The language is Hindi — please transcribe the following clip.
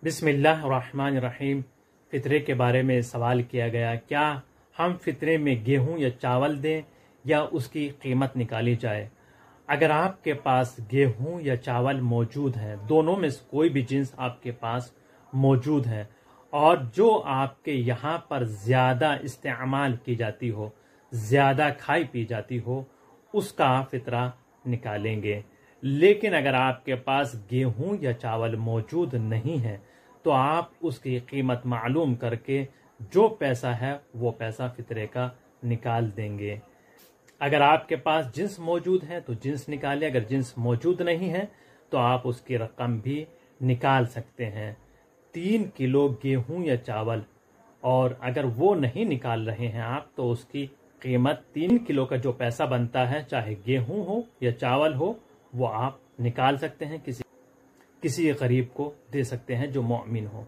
बिस्मिल्लाहिर्रहमानिर्रहीम। फ़ितरे के बारे में सवाल किया गया, क्या हम फ़ितरे में गेहूं या चावल दें या उसकी कीमत निकाली जाए। अगर आपके पास गेहूं या चावल मौजूद हैं, दोनों में से कोई भी जिन्स आपके पास मौजूद है और जो आपके यहाँ पर ज़्यादा इस्तेमाल की जाती हो, ज़्यादा खाई पी जाती हो, उसका फ़ितरा निकालेंगे। लेकिन अगर आपके पास गेहूं या चावल मौजूद नहीं है तो आप उसकी कीमत मालूम करके जो पैसा है वो पैसा फ़ितरे का निकाल देंगे। अगर आपके पास जिन्स मौजूद है तो जिन्स निकालें, अगर जिन्स मौजूद नहीं है तो आप उसकी रकम भी निकाल सकते हैं। 3 किलो गेहूं या चावल, और अगर वो नहीं निकाल रहे हैं आप तो उसकी कीमत 3 किलो का जो पैसा बनता है, चाहे गेहूं हो या चावल हो, वो आप निकाल सकते हैं, किसी गरीब को दे सकते हैं जो मोमिन हो।